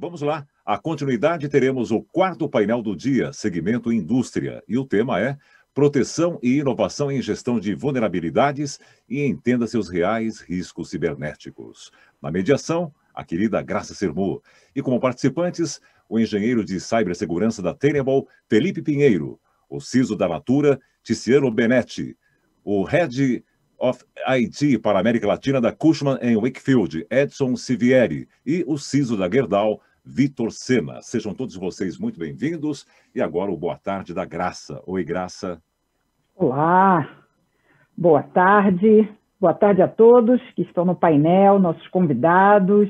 vamos lá. A continuidade teremos o quarto painel do dia, segmento indústria. E o tema é proteção e inovação em gestão de vulnerabilidades e entenda seus reais riscos cibernéticos. Na mediação, a querida Graça Sermu. E como participantes, o engenheiro de cibersegurança da Tenable, Felipe Pinheiro, o CISO da Natura, Tiziano Benetti, o Head of IT para a América Latina da Cushman & Wakefield, Edson Sivieri, e o CISO da Gerdau, Vitor Sena. Sejam todos vocês muito bem-vindos. E agora o boa tarde da Graça. Oi, Graça. Olá, boa tarde a todos que estão no painel, nossos convidados.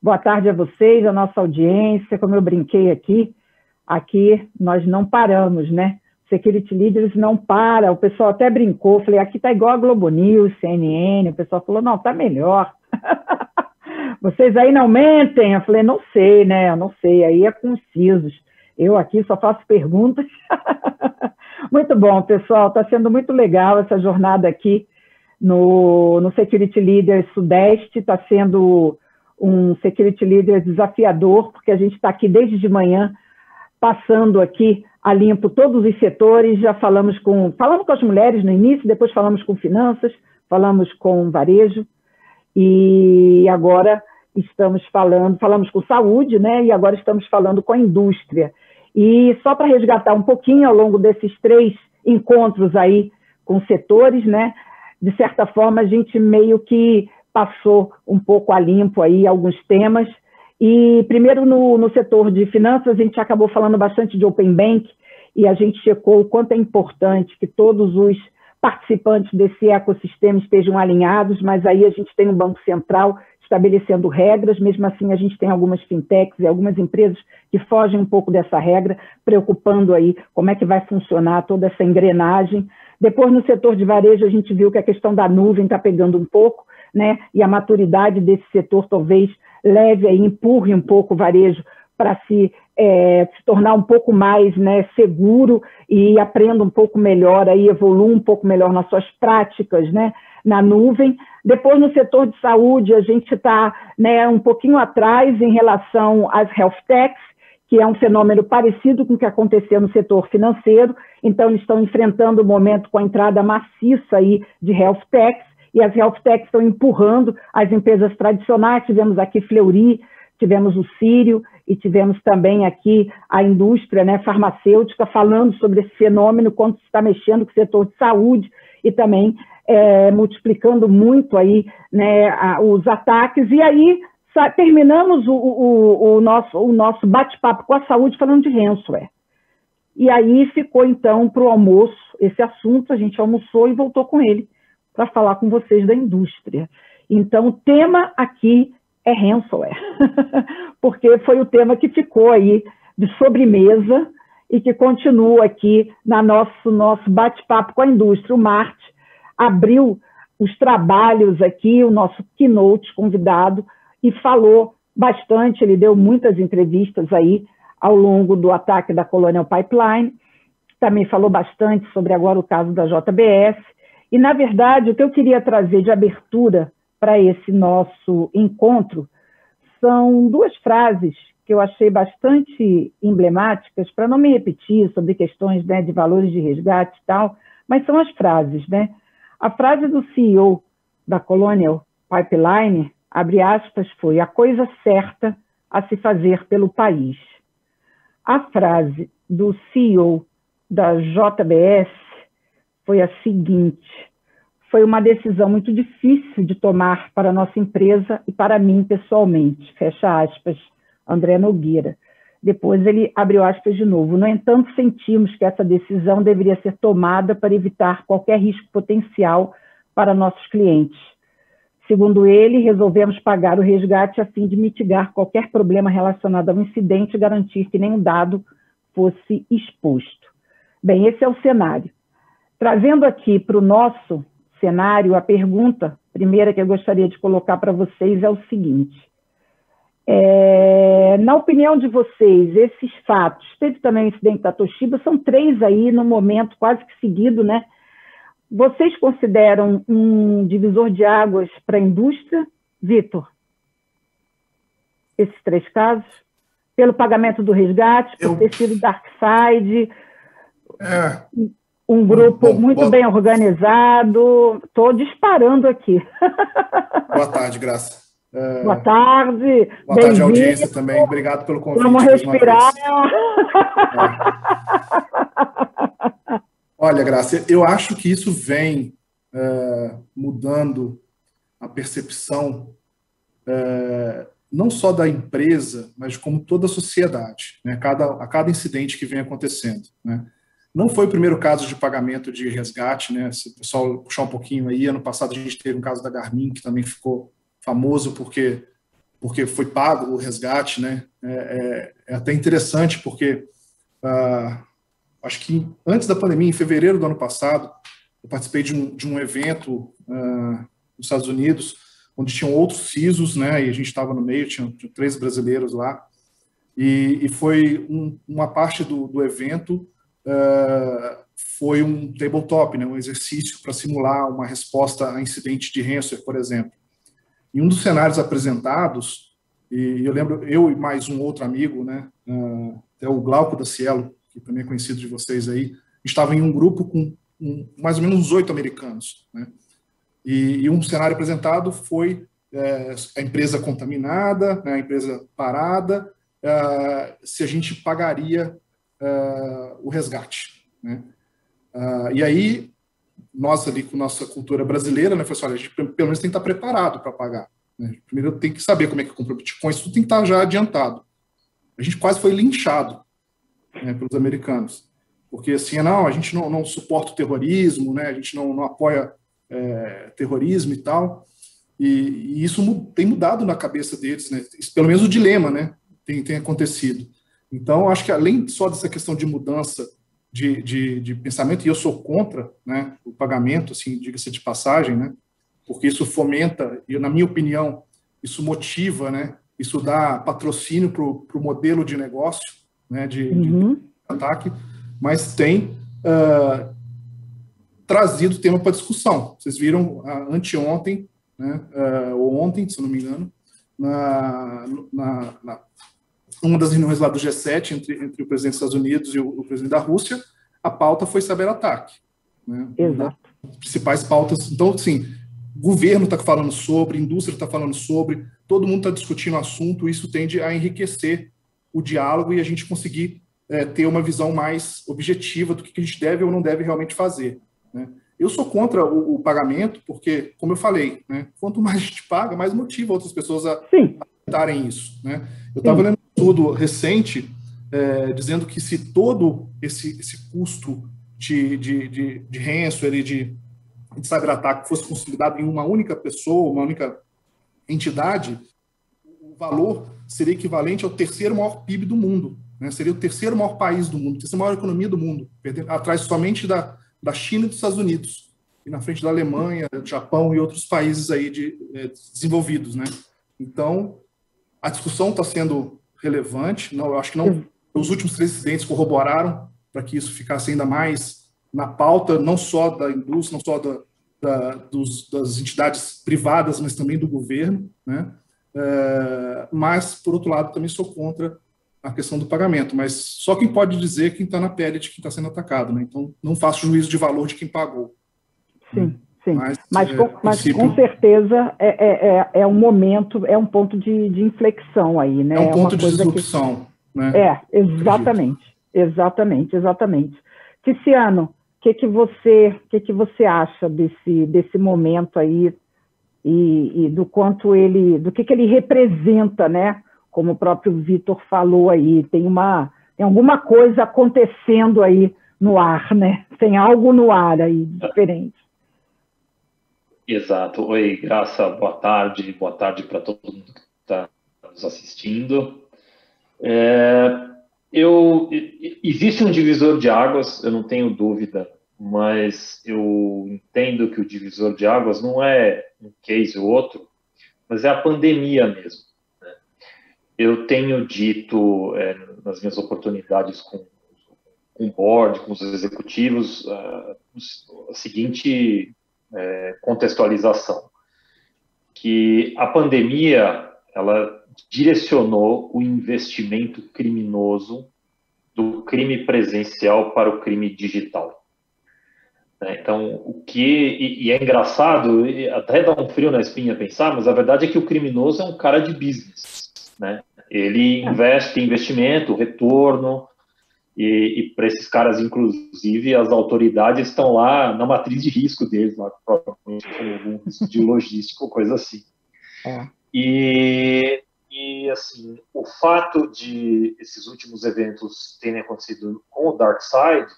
Boa tarde a vocês, a nossa audiência. Como eu brinquei aqui nós não paramos, né? Security Leaders não para, o pessoal até brincou, falei, aqui tá igual a Globo News, CNN, o pessoal falou, não, tá melhor. Vocês aí não mentem? Eu falei, não sei, né? Eu não sei, aí é com os CISOs. Eu aqui só faço perguntas. Muito bom, pessoal, está sendo muito legal essa jornada aqui no Security Leader Sudeste, está sendo um Security Leader desafiador, porque a gente está aqui desde de manhã, passando aqui a limpo todos os setores, já falamos com as mulheres no início, depois falamos com finanças, falamos com varejo, e agora falamos com saúde, né? E agora estamos falando com a indústria. E só para resgatar um pouquinho ao longo desses 3 encontros aí com setores, né? De certa forma, a gente meio que passou um pouco a limpo aí alguns temas. E primeiro no setor de finanças, a gente acabou falando bastante de Open Bank e a gente checou o quanto é importante que todos os participantes desse ecossistema estejam alinhados, mas aí a gente tem um Banco Central estabelecendo regras, mesmo assim a gente tem algumas fintechs e algumas empresas que fogem um pouco dessa regra, preocupando aí como é que vai funcionar toda essa engrenagem. Depois, no setor de varejo, a gente viu que a questão da nuvem está pegando um pouco, né? E a maturidade desse setor talvez leve aí, empurre um pouco o varejo para se tornar um pouco mais, né, seguro e aprenda um pouco melhor, aí, evolua um pouco melhor nas suas práticas, né, na nuvem. Depois, no setor de saúde, a gente está, né, um pouquinho atrás em relação às health techs, que é um fenômeno parecido com o que aconteceu no setor financeiro. Então, eles estão enfrentando o momento com a entrada maciça aí de health techs, e as health techs estão empurrando as empresas tradicionais. Tivemos aqui Fleury, tivemos o Sírio e tivemos também aqui a indústria, né, farmacêutica falando sobre esse fenômeno, quanto se está mexendo com o setor de saúde e também multiplicando muito aí, né, os ataques. E aí terminamos o nosso bate-papo com a saúde falando de ransomware. E aí ficou então para o almoço esse assunto, a gente almoçou e voltou com ele para falar com vocês da indústria. Então o tema aqui é ransomware, porque foi o tema que ficou aí de sobremesa e que continua aqui no nosso bate-papo com a indústria. O Marte abriu os trabalhos aqui, o nosso keynote convidado, e falou bastante, ele deu muitas entrevistas aí ao longo do ataque da Colonial Pipeline, também falou bastante sobre agora o caso da JBS, e na verdade o que eu queria trazer de abertura para esse nosso encontro são 2 frases que eu achei bastante emblemáticas, para não me repetir sobre questões, né, de valores de resgate e tal, mas são as frases, né? A frase do CEO da Colonial Pipeline, abre aspas, foi a coisa certa a se fazer pelo país. A frase do CEO da JBS foi a seguinte: foi uma decisão muito difícil de tomar para a nossa empresa e para mim pessoalmente, fecha aspas, André Nogueira. Depois ele abriu aspas de novo. No entanto, sentimos que essa decisão deveria ser tomada para evitar qualquer risco potencial para nossos clientes. Segundo ele, resolvemos pagar o resgate a fim de mitigar qualquer problema relacionado ao incidente e garantir que nenhum dado fosse exposto. Bem, esse é o cenário. Trazendo aqui para o nosso cenário, a pergunta primeira que eu gostaria de colocar para vocês é o seguinte: na opinião de vocês, esses fatos, teve também o incidente da Toshiba, são 3 aí no momento quase que seguido, né? Vocês consideram um divisor de águas para a indústria, Vitor? Esses 3 casos? pelo pagamento do resgate, por ter sido DarkSide, um grupo muito bem organizado. Estou disparando aqui. Boa tarde, Graça. Boa tarde. Boa tarde, audiência também. Obrigado pelo convite. Vamos respirar. Olha, Graça, eu acho que isso vem mudando a percepção não só da empresa, mas como toda a sociedade, né? A cada incidente que vem acontecendo, né? Não foi o primeiro caso de pagamento de resgate, né? Se o pessoal puxar um pouquinho aí, ano passado a gente teve um caso da Garmin, que também ficou famoso porque foi pago o resgate, né? É até interessante porque acho que antes da pandemia, em fevereiro do ano passado, eu participei de um evento nos Estados Unidos, onde tinham outros CISOs, né? E a gente estava no meio, tinha 3 brasileiros lá, e foi uma parte do evento. Foi um tabletop, né, um exercício para simular uma resposta a incidente de ransomware, por exemplo. Em um dos cenários apresentados, e eu lembro, eu e mais um outro amigo, né, até o Glauco da Cielo, que também é conhecido de vocês aí, estava em um grupo com mais ou menos uns 8 americanos, né, e um cenário apresentado foi a empresa contaminada, né, a empresa parada, se a gente pagaria o resgate, né? E aí, nós ali com nossa cultura brasileira, né, foi assim, olha, a gente pelo menos tem que estar preparado para pagar, né? Primeiro tem que saber como é que compra o Bitcoin, isso tudo tem que estar já adiantado. A gente quase foi linchado, né, pelos americanos, porque assim, não, a gente não suporta o terrorismo, né, a gente não apoia terrorismo e tal, e isso tem mudado na cabeça deles, né? Pelo menos o dilema, né, tem acontecido. Então, acho que além só dessa questão de mudança de pensamento, e eu sou contra, né, o pagamento, assim, diga-se de passagem, né, porque isso fomenta, e na minha opinião, isso motiva, né, isso dá patrocínio para o modelo de negócio, né, de ataque, mas tem trazido o tema para discussão. Vocês viram anteontem, né, ou ontem, se eu não me engano, uma das reuniões lá do G7 entre o presidente dos Estados Unidos e o presidente da Rússia, a pauta foi cyberataque, né? Exato. As principais pautas. Então, assim, o governo está falando sobre, a indústria está falando sobre, todo mundo está discutindo o assunto, isso tende a enriquecer o diálogo e a gente conseguir ter uma visão mais objetiva do que a gente deve ou não deve realmente fazer, né? Eu sou contra o pagamento porque, como eu falei, né, quanto mais a gente paga, mais motiva outras pessoas a aceitarem isso, né? Eu estava lendo um estudo recente dizendo que se todo esse custo de ransomware e de cyberataque fosse consolidado em uma única pessoa, uma única entidade, o valor seria equivalente ao 3º maior PIB do mundo, né? Seria o 3º maior país do mundo, a 3ª maior economia do mundo, atrás somente da China e dos Estados Unidos, e na frente da Alemanha, do Japão e outros países aí desenvolvidos, né? Então, a discussão está sendo relevante. Não, eu acho que não. Os últimos 3 incidentes corroboraram para que isso ficasse ainda mais na pauta, não só da indústria, não só das entidades privadas, mas também do governo, né? Mas, por outro lado, também sou contra a questão do pagamento. Mas só quem pode dizer quem está na pele de quem está sendo atacado, né? Então, não faço juízo de valor de quem pagou. Sim. Sim, mas com certeza é um momento, é um ponto de inflexão aí, né? É um ponto de disrupção, né? Exatamente. Tiziano, o que você acha desse momento aí e do quanto do que ele representa, né? Como o próprio Vitor falou aí, tem alguma coisa acontecendo aí no ar, né? Tem algo no ar aí diferente. Exato. Oi, Graça, boa tarde para todo mundo que está nos assistindo. Existe um divisor de águas, eu não tenho dúvida, mas eu entendo que o divisor de águas não é um case ou outro, mas é a pandemia mesmo, né? Eu tenho dito nas minhas oportunidades com o board, com os executivos, a seguinte contextualização, que a pandemia ela direcionou o investimento criminoso do crime presencial para o crime digital. Então, e é engraçado, até dá um frio na espinha pensar, mas a verdade é que o criminoso é um cara de business, né? Ele investe em investimento, retorno, e para esses caras, inclusive, as autoridades estão lá na matriz de risco deles, lá, provavelmente com algum risco de logística ou coisa assim. E, assim, o fato de esses últimos eventos terem acontecido com o DarkSide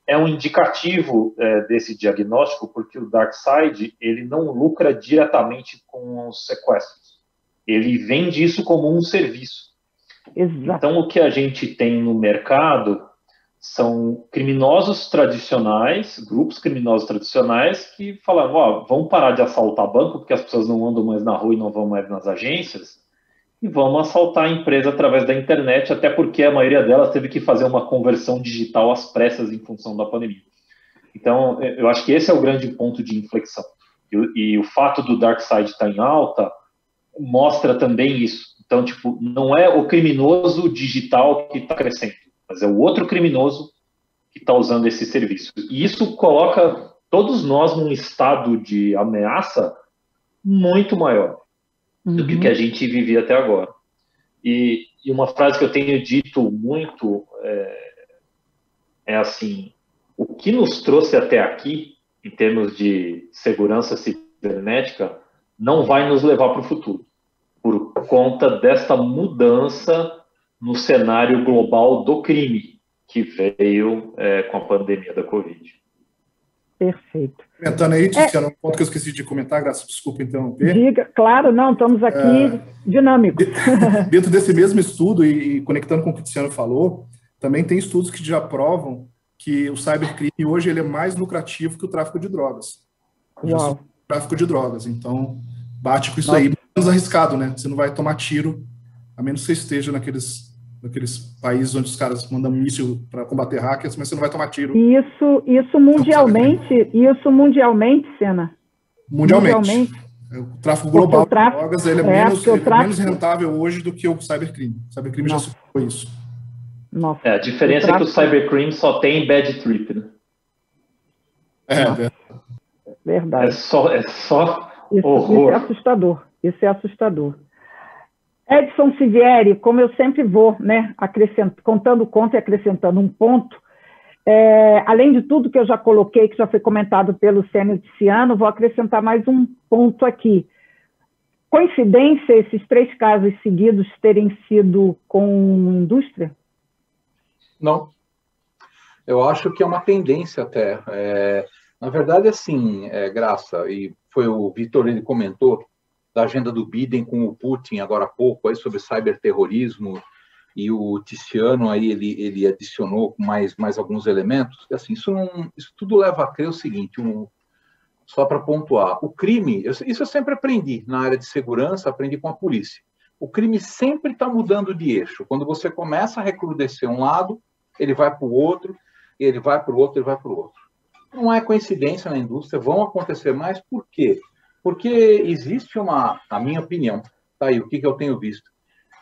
é um indicativo desse diagnóstico, porque o DarkSide, ele não lucra diretamente com os sequestros. Ele vende isso como um serviço. Exato. Então, o que a gente tem no mercado são criminosos tradicionais, grupos criminosos tradicionais que falam, vamos parar de assaltar banco, porque as pessoas não andam mais na rua e não vão mais nas agências, e vamos assaltar a empresa através da internet, até porque a maioria delas teve que fazer uma conversão digital às pressas em função da pandemia. Então, eu acho que esse é o grande ponto de inflexão. E o fato do DarkSide estar em alta mostra também isso. Então, tipo, não é o criminoso digital que está crescendo, mas é o outro criminoso que está usando esse serviço. E isso coloca todos nós num estado de ameaça muito maior do que a gente vivia até agora. E uma frase que eu tenho dito muito é assim, o que nos trouxe até aqui, em termos de segurança cibernética, não vai nos levar para o futuro, por conta desta mudança no cenário global do crime que veio com a pandemia da Covid. Perfeito. Comentando aí, Tiziano, um ponto que eu esqueci de comentar, Graça, desculpa interromper. Diga, claro, não, estamos aqui dinâmicos. Dentro desse mesmo estudo, e conectando com o que o Tiziano falou, também tem estudos que já provam que o cybercrime hoje ele é mais lucrativo que o tráfico de drogas. Uau. O tráfico de drogas, então bate com isso aí. Menos arriscado, né? Você não vai tomar tiro, a menos que você esteja naqueles países onde os caras mandam míssil para combater hackers, mas você não vai tomar tiro. Isso mundialmente, Sena? Mundialmente. O tráfico global de drogas ele é menos rentável hoje do que o cybercrime. O cybercrime já superou isso. Nossa, a diferença é que o cybercrime só tem bad trip, né? Verdade. É só horror. Isso é assustador. Edson Sivieri, como eu sempre vou, né, contando conto e acrescentando um ponto, além de tudo que eu já coloquei, que já foi comentado pelo Sênio Tiziano, vou acrescentar mais um ponto aqui. Coincidência esses 3 casos seguidos terem sido com indústria? Não. Eu acho que é uma tendência até. Na verdade, assim, Graça, e foi o Vitor, ele comentou, da agenda do Biden com o Putin agora há pouco, aí sobre cyberterrorismo, e o Tiziano aí ele adicionou mais alguns elementos. Assim, isso tudo leva a crer o seguinte, só para pontuar, o crime, isso eu sempre aprendi na área de segurança, aprendi com a polícia. O crime sempre está mudando de eixo. Quando você começa a recrudescer um lado, ele vai para o outro, ele vai para o outro, ele vai para o outro. Não é coincidência na indústria, vão acontecer mais, por quê? Porque existe a minha opinião, tá aí, o que eu tenho visto.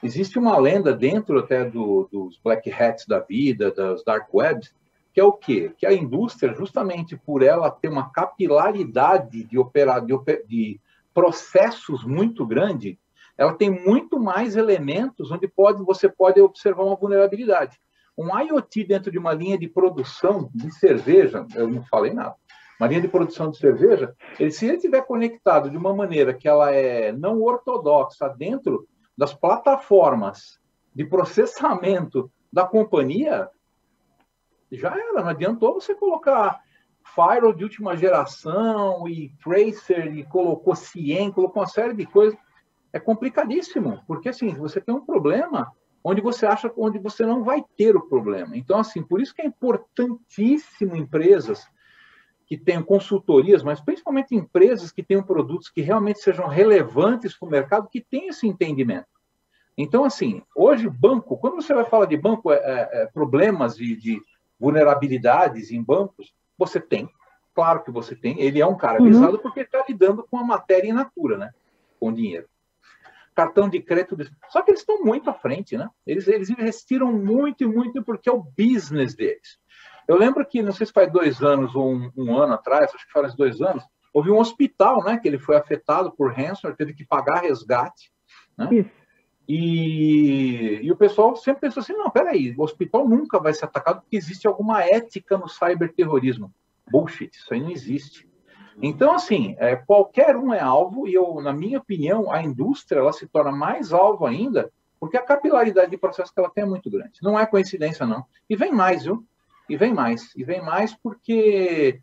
Existe uma lenda dentro até dos black hats da vida, das dark webs, que é o quê? Que a indústria, justamente por ela ter uma capilaridade de processos muito grande, ela tem muito mais elementos onde você pode observar uma vulnerabilidade. Um IoT dentro de uma linha de produção de cerveja, eu não falei nada, uma linha de produção de cerveja, se ele estiver conectado de uma maneira que ela é não ortodoxa dentro das plataformas de processamento da companhia, já era, não adiantou você colocar firewall de última geração e tracer, e colocou CIEM, colocou uma série de coisas. É complicadíssimo, porque assim, você tem um problema onde você não vai ter o problema. Então, assim, por isso que é importantíssimo empresas que tenham consultorias, mas principalmente empresas que tenham produtos que realmente sejam relevantes para o mercado, que tenham esse entendimento. Então, assim, hoje banco, quando você vai falar de banco, problemas de vulnerabilidades em bancos, você tem, claro que você tem, ele é um cara avisado porque ele está lidando com a matéria in natura, né? Com dinheiro. cartão de crédito. Só que eles estão muito à frente, né? Eles investiram muito e muito porque é o business deles. Eu lembro que, não sei se faz 2 anos ou um ano atrás, acho que faz 2 anos, houve um hospital, né, que ele foi afetado por ransomware, teve que pagar resgate, né? E o pessoal sempre pensou assim, não, peraí, o hospital nunca vai ser atacado porque existe alguma ética no cyberterrorismo. Bullshit, isso aí não existe. Então, assim, qualquer um é alvo, e na minha opinião, a indústria ela se torna mais alvo ainda, porque a capilaridade de processo que ela tem é muito grande. Não é coincidência, não. E vem mais, viu? E vem mais porque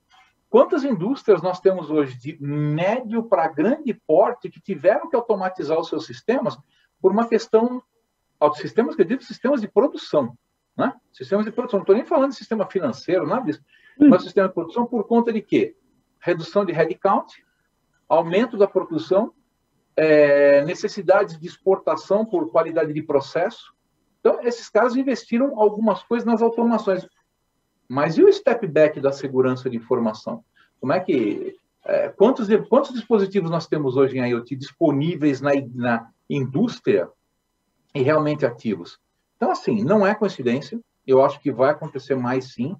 quantas indústrias nós temos hoje de médio para grande porte que tiveram que automatizar os seus sistemas por uma questão, sistemas que eu digo, sistemas de produção, né? Sistemas de produção, não estou nem falando de sistema financeiro, nada disso, mas sistema de produção por conta de quê? Redução de headcount, aumento da produção, necessidades de exportação por qualidade de processo. Então, esses caras investiram algumas coisas nas automações. Mas e o step back da segurança de informação? Como é que... quantos dispositivos nós temos hoje em IoT disponíveis na indústria e realmente ativos? Então, assim, não é coincidência. Eu acho que vai acontecer mais, sim.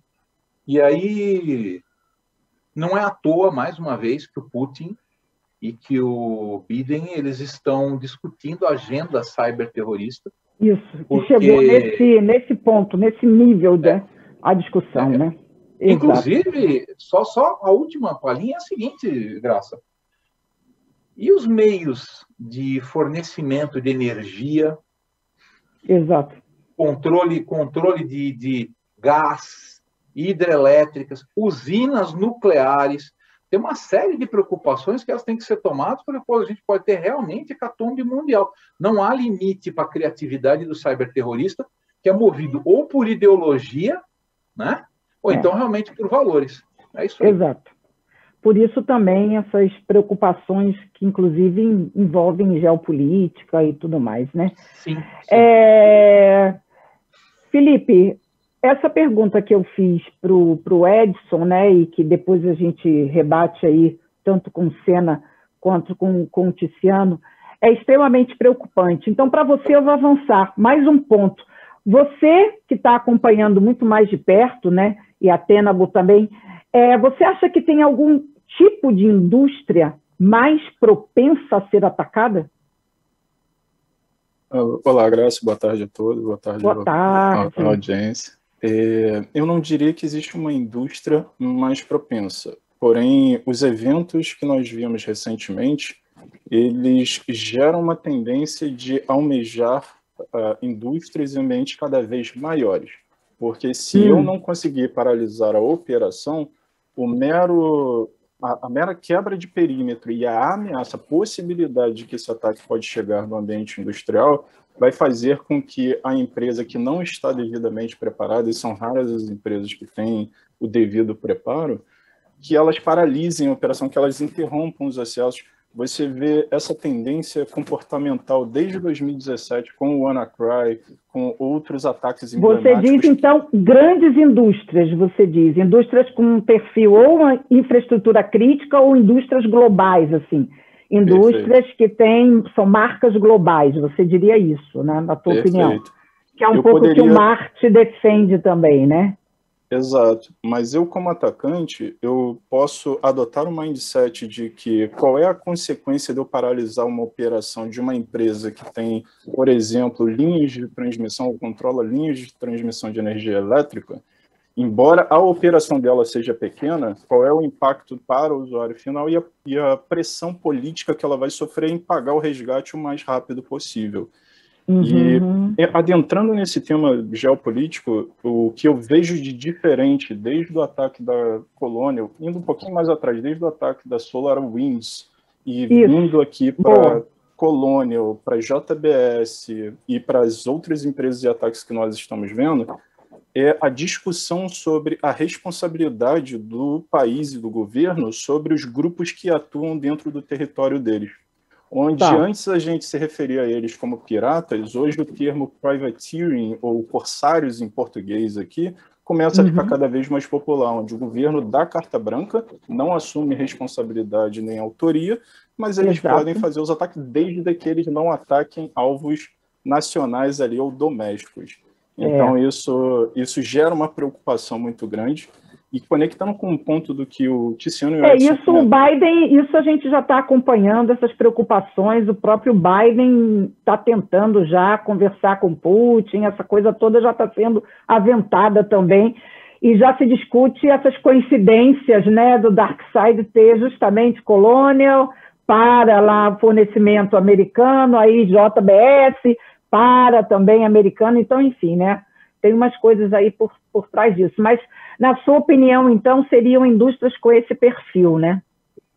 E aí, não é à toa, mais uma vez, que o Putin e que o Biden, eles estão discutindo a agenda cyberterrorista. Isso, porque... chegou nesse ponto, nesse nível a discussão, né? Inclusive, só a última palhinha é a seguinte, Graça. E os meios de fornecimento de energia? Exato. Controle de gás, hidrelétricas, usinas nucleares. Tem uma série de preocupações que elas têm que ser tomadas, porque depois a gente pode ter realmente hecatombe mundial. Não há limite para a criatividade do cyberterrorista, que é movido ou por ideologia, né? Ou então realmente por valores. É isso aí. Exato. Por isso também essas preocupações que, inclusive, envolvem geopolítica e tudo mais, né? Sim. Felipe, essa pergunta que eu fiz para o Edson, né, e que depois a gente rebate aí, tanto com o Senna quanto com o Tiziano, é extremamente preocupante. Então, para você, eu vou avançar mais um ponto. Você, que está acompanhando muito mais de perto, né, e a Tenable também, você acha que tem algum tipo de indústria mais propensa a ser atacada? Olá, Graça, boa tarde a todos, boa tarde à audiência. Eu não diria que existe uma indústria mais propensa, porém, os eventos que nós vimos recentemente, eles geram uma tendência de almejar indústrias e ambientes cada vez maiores, porque se eu não conseguir paralisar a operação, a mera quebra de perímetro e a ameaça, a possibilidade de que esse ataque pode chegar no ambiente industrial, vai fazer com que a empresa que não está devidamente preparada, e são raras as empresas que têm o devido preparo, que elas paralisem a operação, que elas interrompam os acessos. Você vê essa tendência comportamental desde 2017, com o WannaCry, com outros ataques emblemáticos. Você diz, então, grandes indústrias, indústrias com um perfil ou uma infraestrutura crítica ou indústrias globais, assim, indústrias que são marcas globais, você diria isso, né, na tua opinião? Que é um pouco que o Marte defende também, né? Exato, mas eu como atacante, eu posso adotar um mindset de que qual é a consequência de eu paralisar uma operação de uma empresa que tem, por exemplo, linhas de transmissão, ou controla linhas de transmissão de energia elétrica, embora a operação dela seja pequena, qual é o impacto para o usuário final e a pressão política que ela vai sofrer em pagar o resgate o mais rápido possível. E adentrando nesse tema geopolítico, o que eu vejo de diferente desde o ataque da Colonial, indo um pouquinho mais atrás, desde o ataque da SolarWinds e vindo aqui para Colonial, para JBS e para as outras empresas de ataques que nós estamos vendo, é a discussão sobre a responsabilidade do país e do governo sobre os grupos que atuam dentro do território deles. Onde antes a gente se referia a eles como piratas, hoje o termo privateering, ou corsários em português aqui, começa a ficar cada vez mais popular, onde o governo dá carta branca, não assume responsabilidade nem autoria, mas eles Exato. podem fazer os ataques desde que eles não ataquem alvos nacionais ali ou domésticos. Então, isso gera uma preocupação muito grande. E conectando com o ponto do que o Tiziano e o Edson isso o Biden, isso a gente já está acompanhando, essas preocupações, o próprio Biden está tentando já conversar com Putin, essa coisa toda já está sendo aventada também, e já se discute essas coincidências, né, do Dark Side ter justamente Colonial para lá fornecimento americano, aí JBS para também americano, então, enfim, né, tem umas coisas aí por trás disso, mas na sua opinião, então, seriam indústrias com esse perfil, né?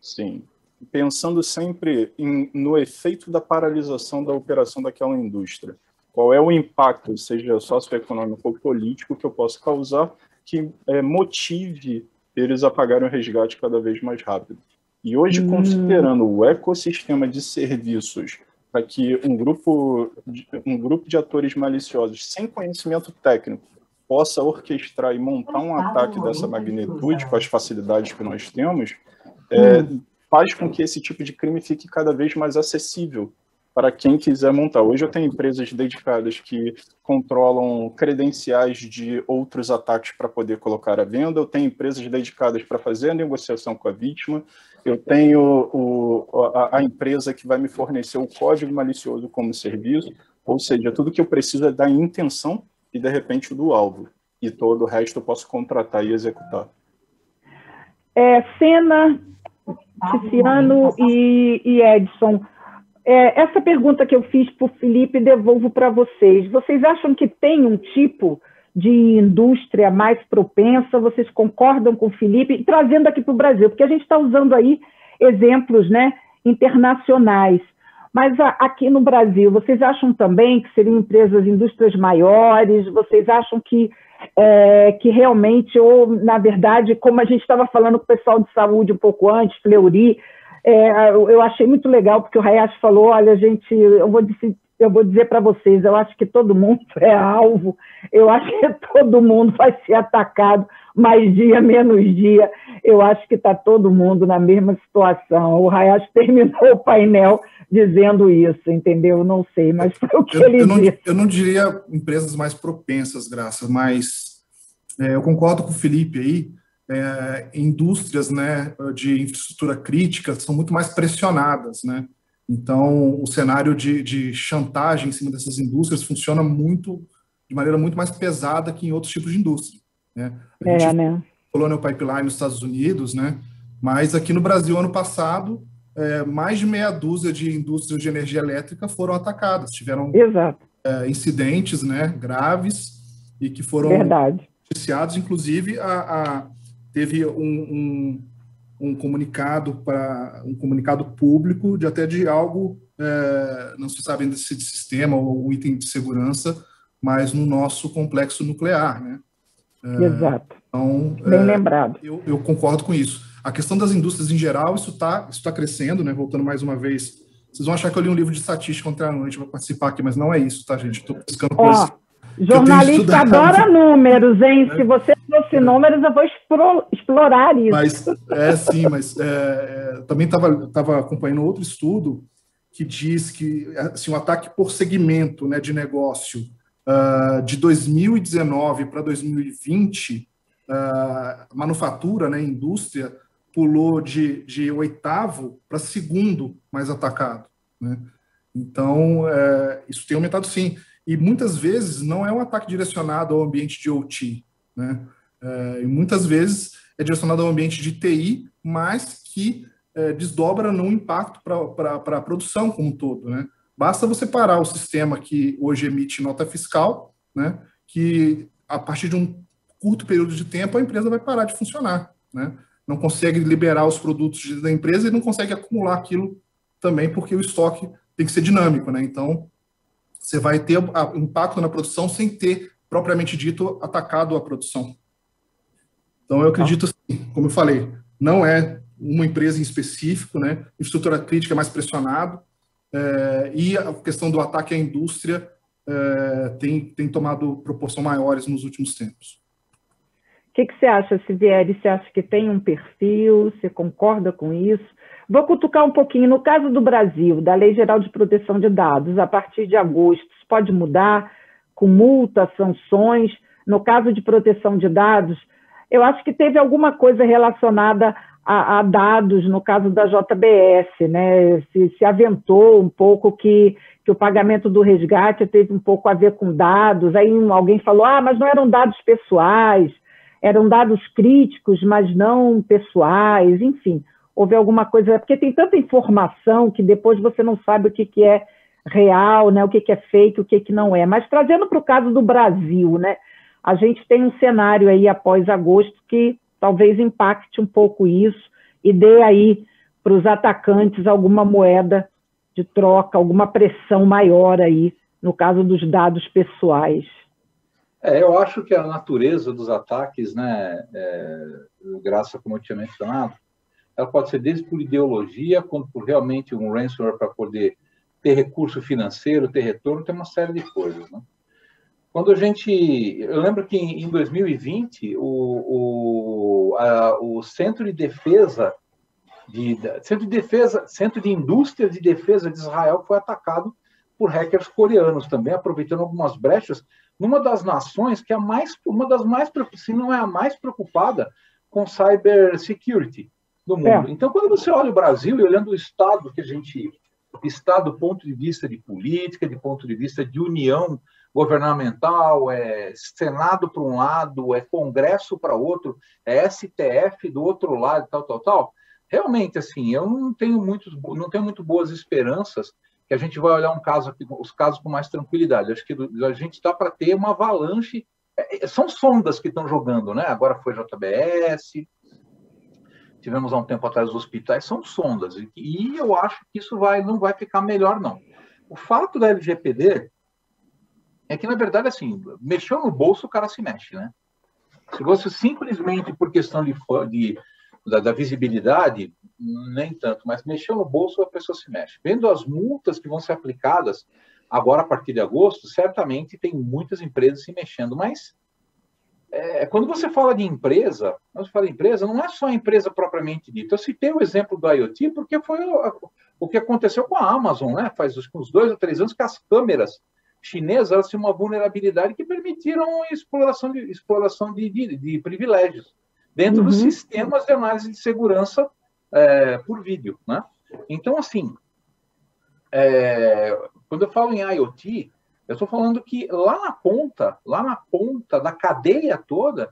Sim. Pensando sempre no efeito da paralisação da operação daquela indústria. Qual é o impacto, seja socioeconômico ou político, que eu posso causar que motive eles a pagarem o resgate cada vez mais rápido. E hoje, considerando o ecossistema de serviços para que um grupo de atores maliciosos sem conhecimento técnico possa orquestrar e montar um ataque dessa magnitude com as facilidades que nós temos, faz com que esse tipo de crime fique cada vez mais acessível para quem quiser montar. Hoje eu tenho empresas dedicadas que controlam credenciais de outros ataques para poder colocar à venda, eu tenho empresas dedicadas para fazer a negociação com a vítima, eu tenho a empresa que vai me fornecer o código malicioso como serviço, ou seja, tudo que eu preciso é da intenção e, de repente, do alvo. E todo o resto eu posso contratar e executar. Sena, Tiziano e Edson, essa pergunta que eu fiz para o Felipe, devolvo para vocês. Vocês acham que tem um tipo de indústria mais propensa? Vocês concordam com o Felipe? Trazendo aqui para o Brasil, porque a gente está usando aí exemplos, né, internacionais. Mas aqui no Brasil, vocês acham também que seriam empresas, indústrias maiores? Vocês acham que realmente, ou na verdade, como a gente estava falando com o pessoal de saúde um pouco antes, Fleury, eu achei muito legal, porque o Hayashi falou, olha, gente, eu vou dizer para vocês, eu acho que todo mundo é alvo, eu acho que todo mundo vai ser atacado, mais dia, menos dia, eu acho que está todo mundo na mesma situação. O Hayashi terminou o painel dizendo isso, entendeu? Não sei, mas foi o que ele disse. Eu não diria empresas mais propensas, Graça, mas eu concordo com o Felipe aí, indústrias, né, de infraestrutura crítica são muito mais pressionadas, né? Então, o cenário de chantagem em cima dessas indústrias funciona de maneira muito mais pesada que em outros tipos de indústria, né? A gente né? Colonial Pipeline nos Estados Unidos, né? Mas aqui no Brasil, ano passado, mais de meia dúzia de indústrias de energia elétrica foram atacadas, tiveram incidentes, né, graves e que foram noticiados, inclusive teve um comunicado público de algo, não se sabe ainda se de sistema ou um item de segurança, mas no nosso complexo nuclear, né? Exato. Então, bem lembrado. Eu concordo com isso. A questão das indústrias em geral, isso tá crescendo, né? Voltando mais uma vez, vocês vão achar que eu li um livro de estatística ontem à noite para participar aqui, mas não é isso, tá, gente? Estou pescando coisas. Jornalista adora números, hein? Se você trouxe números, eu vou explorar isso. Mas também estava acompanhando outro estudo que diz que assim, um ataque por segmento, né, de negócio de 2019 para 2020, manufatura, né, indústria, pulou de oitavo para segundo mais atacado, né? Então, isso tem aumentado sim. E muitas vezes não é um ataque direcionado ao ambiente de OT, né? E muitas vezes é direcionado ao ambiente de TI, mas que desdobra num impacto para a produção como um todo, né? Basta você parar o sistema que hoje emite nota fiscal, né? Que a partir de um curto período de tempo a empresa vai parar de funcionar, né? Não consegue liberar os produtos da empresa e não consegue acumular aquilo também, porque o estoque tem que ser dinâmico, né? Então, você vai ter impacto na produção sem ter, propriamente dito, atacado a produção. Então, eu acredito, assim, como eu falei, não é uma empresa em específico, né? Infraestrutura crítica é mais pressionado, e a questão do ataque à indústria tem tomado proporções maiores nos últimos tempos. O que você acha, Sivieri? Você acha que tem um perfil? Você concorda com isso? Vou cutucar um pouquinho. No caso do Brasil, da Lei Geral de Proteção de Dados, a partir de agosto, isso pode mudar com multa, sanções. No caso de proteção de dados, eu acho que teve alguma coisa relacionada a dados, no caso da JBS, né? Se aventou um pouco que o pagamento do resgate teve um pouco a ver com dados, aí alguém falou, mas não eram dados pessoais, eram dados críticos, mas não pessoais, enfim, houve alguma coisa, porque tem tanta informação que depois você não sabe o que é real, né? O que é fake, o que não é. Mas trazendo para o caso do Brasil, né? A gente tem um cenário aí após agosto que talvez impacte um pouco isso e dê aí para os atacantes alguma moeda de troca, alguma pressão maior aí, no caso dos dados pessoais. Eu acho que a natureza dos ataques, né, Graça, como eu tinha mencionado, ela pode ser desde por ideologia, quanto por realmente um ransomware para poder ter recurso financeiro, ter retorno, tem uma série de coisas, né? Quando eu lembro que em 2020, o Centro de Defesa, Centro de Indústria de Defesa de Israel foi atacado por hackers coreanos também, aproveitando algumas brechas, numa das nações que é uma das mais, se não é a mais preocupada com cybersecurity do mundo. Então, quando você olha o Brasil e olhando o estado que a gente está do ponto de vista de política, de ponto de vista de união governamental, Senado para um lado, Congresso para outro, STF do outro lado, tal. Realmente, assim, eu não tenho muito boas esperanças que a gente vai olhar os casos com mais tranquilidade. Acho que a gente está para ter uma avalanche. São sondas que estão jogando, né? Agora foi JBS, tivemos há um tempo atrás os hospitais, são sondas. E eu acho que isso não vai ficar melhor, não. O fato da LGPD é que, na verdade, assim, mexeu no bolso, o cara se mexe, né? Se você simplesmente por questão da visibilidade, nem tanto, mas mexeu no bolso, a pessoa se mexe. Vendo as multas que vão ser aplicadas agora, a partir de agosto, certamente tem muitas empresas se mexendo, mas quando você fala de empresa, não é só a empresa propriamente dita. Eu citei o exemplo do IoT porque foi o que aconteceu com a Amazon, né? Faz uns 2 ou 3 anos que as câmeras chinesas tinham uma vulnerabilidade que permitiram a exploração de privilégios dentro dos sistemas de análise de segurança por vídeo, né? Então, assim, quando eu falo em IoT, eu estou falando que lá na ponta da cadeia toda,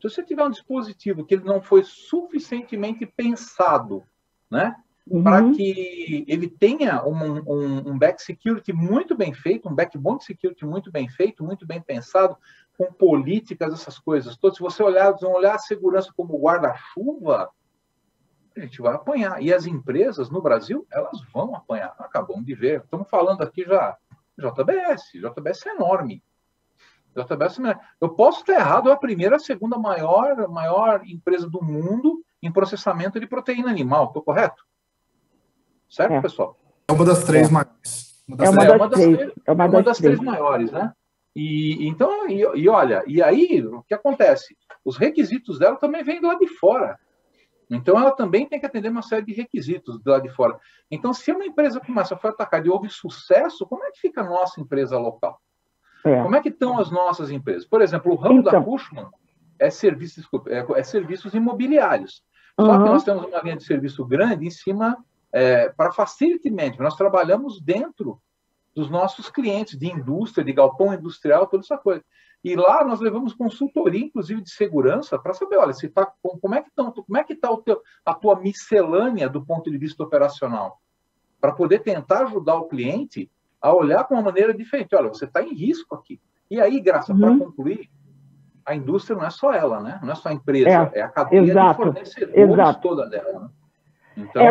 se você tiver um dispositivo que ele não foi suficientemente pensado, né, para que ele tenha um back security muito bem feito, um backbone security muito bem feito, muito bem pensado, com políticas, essas coisas todas. Se você olhar a segurança como guarda-chuva, a gente vai apanhar. E as empresas no Brasil, elas vão apanhar. Acabamos de ver. Estamos falando aqui já JBS é enorme. Eu posso estar errado, é a primeira, a segunda maior empresa do mundo em processamento de proteína animal. Estou correto? Certo, pessoal? É uma das 3 maiores. É uma das 3 maiores, né? Olha, e aí, o que acontece? Os requisitos dela também vêm do lado de fora. Então, ela também tem que atender uma série de requisitos do lado de fora. Então, se uma empresa começa a ser atacada e houve sucesso, como é que fica a nossa empresa local? Como é que estão as nossas empresas? Por exemplo, o ramo da Cushman é serviços imobiliários. Só que nós temos uma linha de serviço grande em cima para facility management. Nós trabalhamos dentro dos nossos clientes de indústria, de galpão industrial, toda essa coisa. E lá nós levamos consultoria, inclusive de segurança, para saber, olha, como é que está a tua miscelânea do ponto de vista operacional, para poder tentar ajudar o cliente a olhar com uma maneira diferente. Olha, você está em risco aqui. E aí, Graça, para concluir, a indústria não é só ela, né? Não é só a empresa, é a cadeia de fornecedores toda dela, né? Então...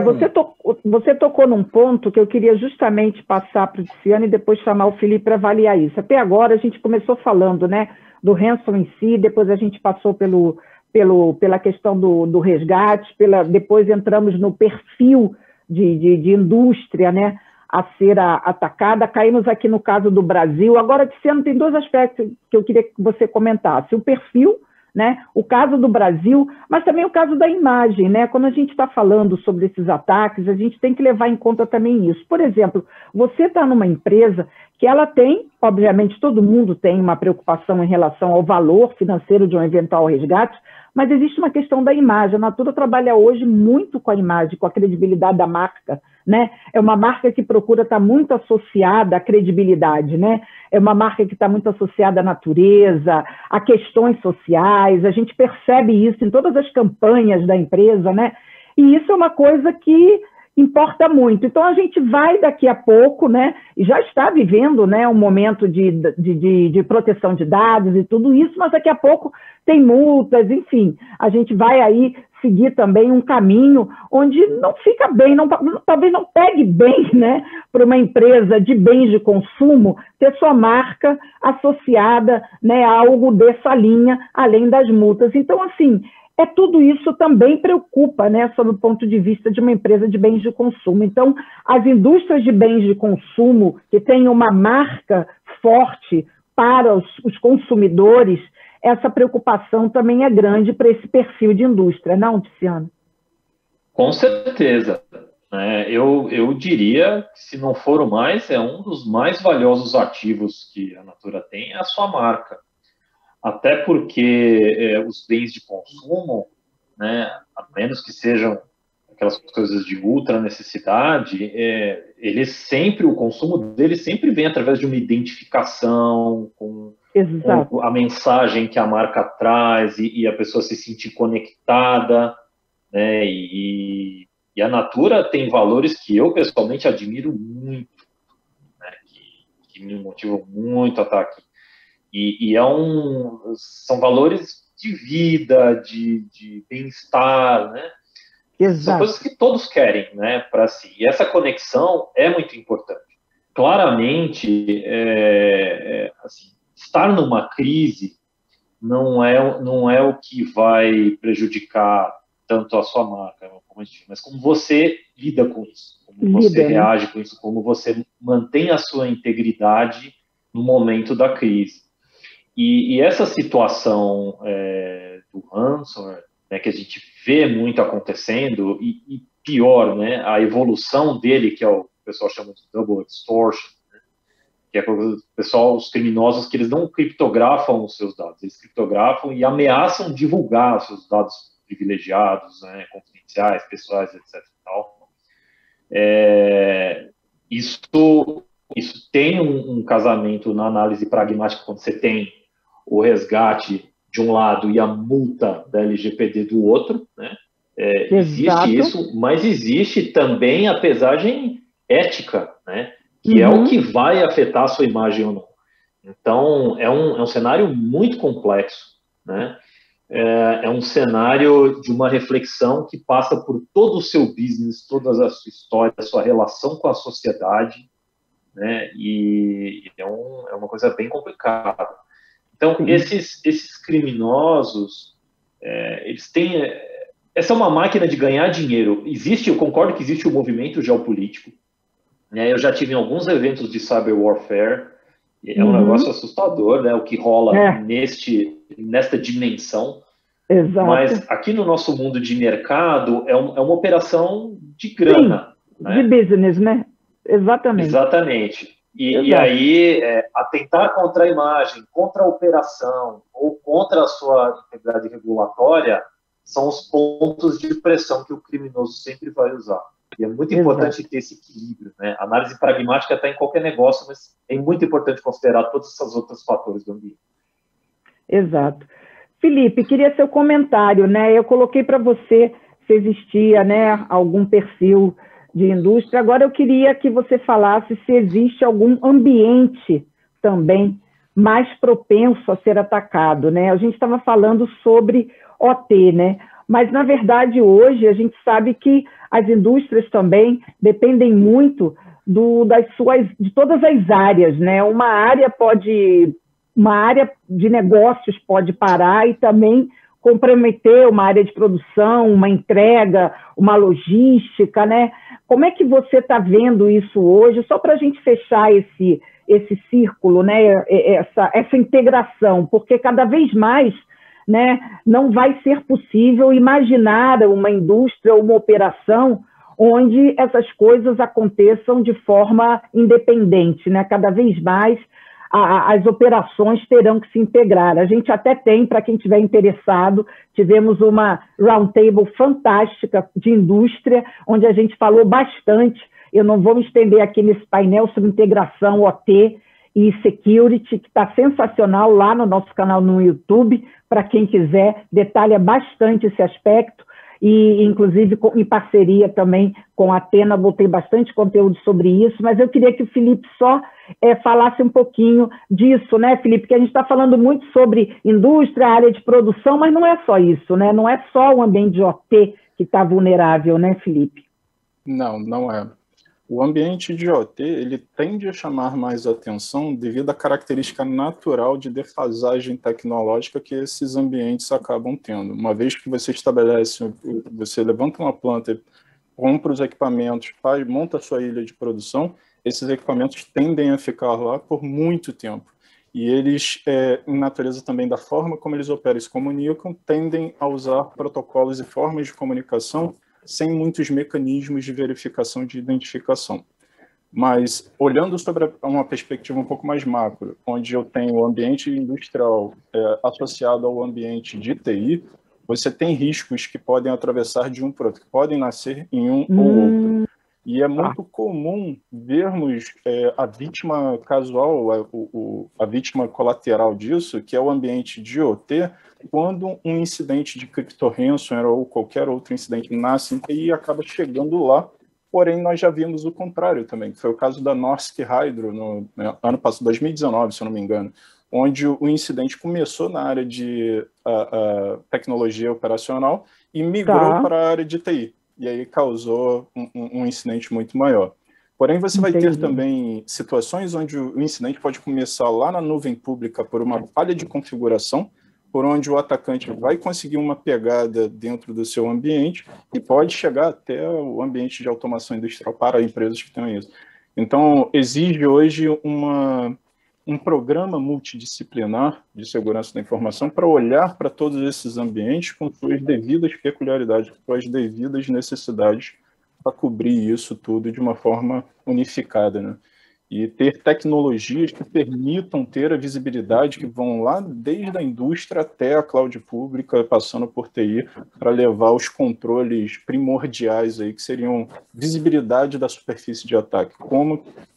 você tocou num ponto que eu queria justamente passar para o Tiziano e depois chamar o Felipe para avaliar isso. Até agora a gente começou falando, né, do ransom em si, depois a gente passou pela questão do resgate, depois entramos no perfil de indústria, né, a ser atacada. Caímos aqui no caso do Brasil. Agora, Tiziano, tem 2 aspectos que eu queria que você comentasse. O perfil, né? O caso do Brasil, mas também o caso da imagem, né? Quando a gente está falando sobre esses ataques, a gente tem que levar em conta também isso. Por exemplo, você está numa empresa que ela tem, obviamente, todo mundo tem uma preocupação em relação ao valor financeiro de um eventual resgate, mas existe uma questão da imagem. A Natura trabalha hoje muito com a imagem, com a credibilidade da marca, né? É uma marca que procura estar muito associada à credibilidade, né? É uma marca que está muito associada à natureza, a questões sociais, a gente percebe isso em todas as campanhas da empresa, né? E isso é uma coisa que importa muito. Então, a gente vai daqui a pouco, né, e já está vivendo, né, um momento de proteção de dados e tudo isso, mas daqui a pouco tem multas, enfim, a gente vai aí seguir também um caminho onde não fica bem, talvez não pegue bem, né, para uma empresa de bens de consumo ter sua marca associada, né, a algo dessa linha, além das multas. Então, assim, tudo isso também preocupa, né, sob o ponto de vista de uma empresa de bens de consumo. Então, as indústrias de bens de consumo que têm uma marca forte para os consumidores, essa preocupação também é grande para esse perfil de indústria, não, Tiziano? Com certeza. Eu diria que, se não for o mais, é um dos mais valiosos ativos que a Natura tem, é a sua marca. Até porque os bens de consumo, né, a menos que sejam aquelas coisas de ultra necessidade, o consumo deles sempre vem através de uma identificação, com a mensagem que a marca traz e a pessoa se sentir conectada, né, e a Natura tem valores que eu pessoalmente admiro muito, né, que me motivam muito a estar aqui. E são valores de vida, de bem-estar, né? Exato. São coisas que todos querem, né, para si. E essa conexão é muito importante. Claramente, assim, estar numa crise não é o que vai prejudicar tanto a sua marca, mas como você lida com isso, como você reage com isso, como você mantém a sua integridade no momento da crise. E essa situação do ransomware, né, que a gente vê muito acontecendo, e pior, né, a evolução dele, que o pessoal chama de double extortion, né, que é os criminosos que eles não criptografam os seus dados, eles criptografam e ameaçam divulgar os seus dados privilegiados, né, confidenciais, pessoais, etc. E tal. Isso tem um casamento na análise pragmática quando você tem o resgate de um lado e a multa da LGPD do outro, né? Existe isso, mas existe também a pesagem ética, né? Que é o que vai afetar a sua imagem ou não. Então, é um cenário muito complexo, né? É um cenário de uma reflexão que passa por todo o seu business, toda a sua história, a sua relação com a sociedade, né? E é uma coisa bem complicada. Então, esses criminosos, eles têm... Essa é uma máquina de ganhar dinheiro. Eu concordo que existe um movimento geopolítico, né? Eu já tive em alguns eventos de cyber warfare, é um negócio assustador, né? O que rola nesta dimensão. Exato. Mas aqui no nosso mundo de mercado, é uma operação de grana. Sim, né? De business, né? Exatamente. Exatamente. E aí, atentar contra a imagem, contra a operação ou contra a sua integridade regulatória são os pontos de pressão que o criminoso sempre vai usar. E é muito importante ter esse equilíbrio, né? A análise pragmática está em qualquer negócio, mas é muito importante considerar todos esses outros fatores do ambiente. Exato. Felipe, queria seu comentário, né? Eu coloquei para você se existia, né, algum perfil de indústria. Agora eu queria que você falasse se existe algum ambiente também mais propenso a ser atacado, né? A gente estava falando sobre OT, né? Mas, na verdade, hoje a gente sabe que as indústrias também dependem muito de todas as áreas, né? Uma área de negócios pode parar e também comprometer uma área de produção, uma entrega, uma logística, né? Como é que você está vendo isso hoje? Só para a gente fechar esse círculo, né? Essa integração, porque cada vez mais né? Não vai ser possível imaginar uma indústria, uma operação onde essas coisas aconteçam de forma independente, né? Cada vez mais as operações terão que se integrar. A gente até tem, para quem estiver interessado, tivemos uma roundtable fantástica de indústria, onde a gente falou bastante, eu não vou me estender aqui nesse painel sobre integração OT e security, que está sensacional lá no nosso canal no YouTube, para quem quiser, detalha bastante esse aspecto, e inclusive em parceria também com a Athena, botei bastante conteúdo sobre isso, mas eu queria que o Felipe só falasse um pouquinho disso, né, Felipe, que a gente está falando muito sobre indústria, área de produção, mas não é só isso, né, não é só o ambiente de OT que está vulnerável, né, Felipe? Não, não é. O ambiente de OT, ele tende a chamar mais atenção devido à característica natural de defasagem tecnológica que esses ambientes acabam tendo. Uma vez que você estabelece, você levanta uma planta, compra os equipamentos, monta a sua ilha de produção, esses equipamentos tendem a ficar lá por muito tempo. E eles, em natureza também da forma como eles operam e se comunicam, tendem a usar protocolos e formas de comunicação sem muitos mecanismos de verificação de identificação. Mas, olhando sobre uma perspectiva um pouco mais macro, onde eu tenho o ambiente industrial associado ao ambiente de TI, você tem riscos que podem atravessar de um para outro, que podem nascer em um ou outro. E é muito comum vermos a vítima casual, a vítima colateral disso, que é o ambiente de OT, quando um incidente de crypto-ransomware ou qualquer outro incidente nasce em TI e acaba chegando lá. Porém, nós já vimos o contrário também, que foi o caso da Norsk Hydro, no ano passado, 2019, se eu não me engano, onde o incidente começou na área de tecnologia operacional e migrou para a área de TI. E aí causou um incidente muito maior. Porém, você vai ter também situações onde o incidente pode começar lá na nuvem pública por uma falha de configuração, por onde o atacante vai conseguir uma pegada dentro do seu ambiente e pode chegar até o ambiente de automação industrial para empresas que tenham isso. Então, exige hoje um programa multidisciplinar de segurança da informação para olhar para todos esses ambientes com suas devidas peculiaridades, com suas devidas necessidades para cobrir isso tudo de uma forma unificada, né? E ter tecnologias que permitam ter a visibilidade, que vão lá desde a indústria até a cloud pública, passando por TI, para levar os controles primordiais aí, que seriam visibilidade da superfície de ataque.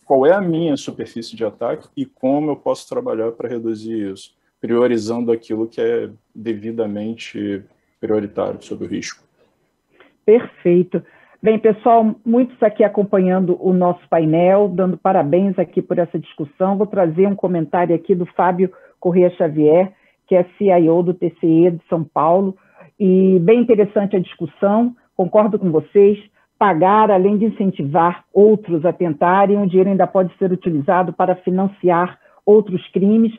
Qual é a minha superfície de ataque e como eu posso trabalhar para reduzir isso, priorizando aquilo que é devidamente prioritário sobre o risco. Perfeito. Bem, pessoal, muitos aqui acompanhando o nosso painel, dando parabéns aqui por essa discussão. Vou trazer um comentário aqui do Fábio Corrêa Xavier, que é CIO do TCE de São Paulo, e bem interessante a discussão, concordo com vocês, pagar, além de incentivar outros a tentarem, o dinheiro ainda pode ser utilizado para financiar outros crimes,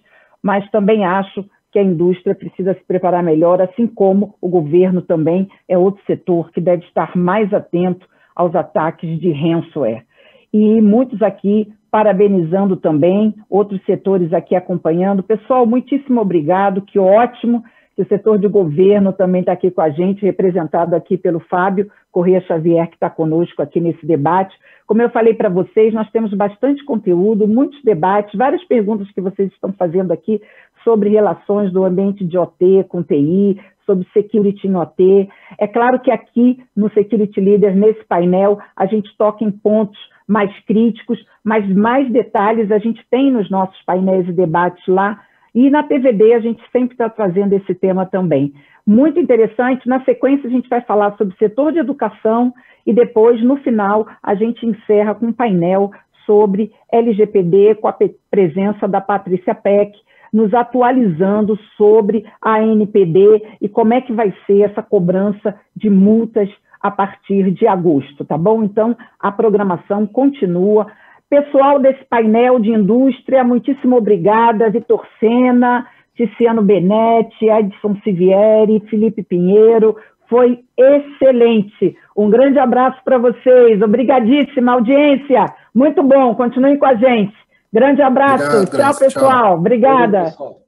mas também acho que a indústria precisa se preparar melhor, assim como o governo também é outro setor que deve estar mais atento aos ataques de ransomware. E muitos aqui parabenizando também, outros setores aqui acompanhando. Pessoal, muitíssimo obrigado, que ótimo que o setor de governo também está aqui com a gente, representado aqui pelo Fábio Corrêa Xavier, que está conosco aqui nesse debate. Como eu falei para vocês, nós temos bastante conteúdo, muitos debates, várias perguntas que vocês estão fazendo aqui sobre relações do ambiente de OT com TI, sobre security em OT. É claro que aqui no Security Leaders, nesse painel, a gente toca em pontos mais críticos, mas mais detalhes a gente tem nos nossos painéis e debates lá, e na TVD a gente sempre está trazendo esse tema também. Muito interessante, na sequência a gente vai falar sobre o setor de educação e depois, no final, a gente encerra com um painel sobre LGPD, com a presença da Patrícia Peck, nos atualizando sobre a ANPD e como é que vai ser essa cobrança de multas a partir de agosto, tá bom? Então, a programação continua. Pessoal desse painel de indústria, muitíssimo obrigada, Vitor Sena, Tiziano Benetti, Edson Sivieri, Felipe Pinheiro, foi excelente. Um grande abraço para vocês, obrigadíssima audiência, muito bom, continuem com a gente. Grande abraço, obrigado, tchau pessoal, tchau. Obrigada. Valeu, pessoal.